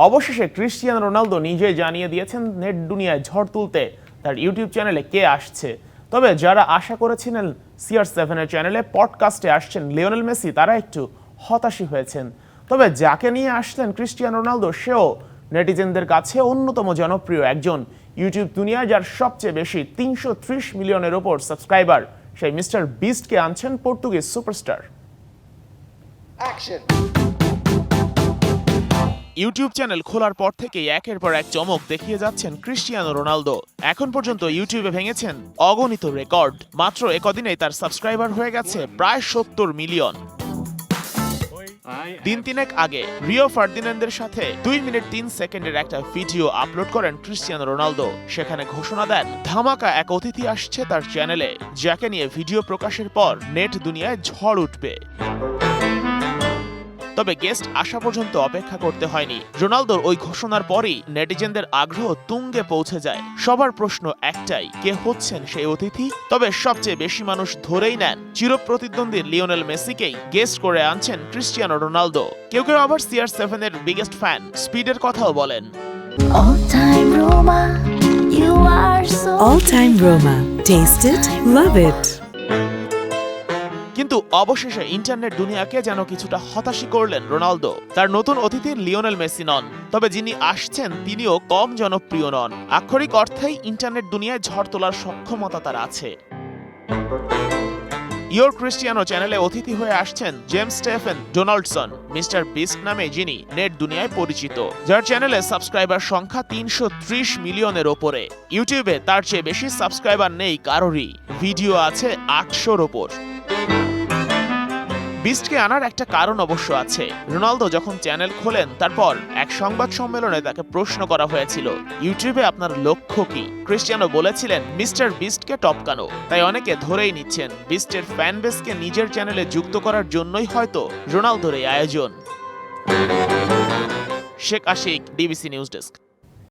অবশেষে Cristiano Ronaldo নিজেই জানিয়ে দিয়েছেন নেট দুনিয়ায় ঝড় তুলতে তার ইউটিউব চ্যানেলে কে আসছে। তবে যারা আশা করেছিলেন CR7 এর চ্যানেলে পডকাস্টে আসছেন লিওনেল মেসি, তারা একটু হতাশই হয়েছেন। তবে যাকে নিয়ে আসলেন ক্রিস্টিয়ানো রোনালদো, সেও নেটিজেনদের কাছে অন্যতম জনপ্রিয় একজন। ইউটিউব দুনিয়ায় যার সবচেয়ে বেশি 330 মিলিয়নের ওপর সাবস্ক্রাইবার, সেই মিস্টার বিস্টকে আনছেন পর্তুগিজ সুপারস্টার। ইউটিউব চ্যানেল খোলার পর থেকেই একের পর এক চমক দেখিয়ে যাচ্ছেন ক্রিস্টিয়ানো রোনালদো। এখন পর্যন্ত ইউটিউবে ভেঙেছেন অগণিত রেকর্ড। মাত্র একদিনেই তার সাবস্ক্রাইবার হয়ে গেছে প্রায় 70 মিলিয়ন। দিন তিনেক আগে রিও ফার্দিনান্দের সাথে 2 মিনিট 3 সেকেন্ডের একটা ভিডিও আপলোড করেন ক্রিস্টিয়ানো রোনালদো। সেখানে ঘোষণা দেন ধামাকা এক অতিথি আসছে তার চ্যানেলে, যাকে নিয়ে ভিডিও প্রকাশের পর নেট দুনিয়ায় ঝড় উঠবে। তবে গেস্ট আসা পর্যন্ত অপেক্ষা করতে হয়নি। রোনালদোর ওই ঘোষণার পরই নেটিজেনদের আগ্রহ তুঙ্গে পৌঁছে যায়। সবার প্রশ্ন একটাই, কে হচ্ছেন সেই অতিথি? তবে সবচেয়ে বেশি মানুষ ধরেই নেন চিরপ্রতিদ্বন্দ্বী লিওনেল মেসিকেই গেস্ট করে আনছেন ক্রিস্টিয়ানো রোনালদো। কেউ কেউ আবার CR7 এর বিগেস্ট ফ্যান স্পিডের কথাও বলেন। All time Roma. Taste it, love it. কিন্তু অবশেষে ইন্টারনেট দুনিয়াকে যেন কিছুটা হতাশই করলেন রোনালদো। তার নতুন অতিথি লিওনেল মেসি নন, তবে যিনি আসছেন তিনিও কম জনপ্রিয় নন। আক্ষরিক অর্থেই ইন্টারনেট দুনিয়ায় ঝড় তোলার সক্ষমতা তার আছে। ইয়োর ক্রিস্টিয়ানো চ্যানেলে অতিথি হয়ে আসছেন জেমস স্টেফেন ডোনাল্ডসন, মিস্টার বিস্ট নামে যিনি নেট দুনিয়ায় পরিচিত, যার চ্যানেলে সাবস্ক্রাইবার সংখ্যা 330 মিলিয়নের ওপরে। ইউটিউবে তার চেয়ে বেশি সাবস্ক্রাইবার নেই কারোরই, ভিডিও আছে 800-র ওপর। বিস্টকে আনার একটা কারণ অবশ্য আছে। রোনালদো যখন চ্যানেল খোলেন, তারপর এক সংবাদ সম্মেলনে তাকে প্রশ্ন করা হয়েছিল, ইউটিউবে আপনার লক্ষ্য কি? ক্রিস্টিয়ানো বলেছিলেন মিস্টার বিস্টকে টপকানো। তাই অনেকে ধরেই নিচ্ছেন বিস্টের ফ্যান বেসকে নিজের চ্যানেলে যুক্ত করার জন্যই হয়তো রোনালদোর এই আয়োজন। Sheikh Ashiq, DBC news desk.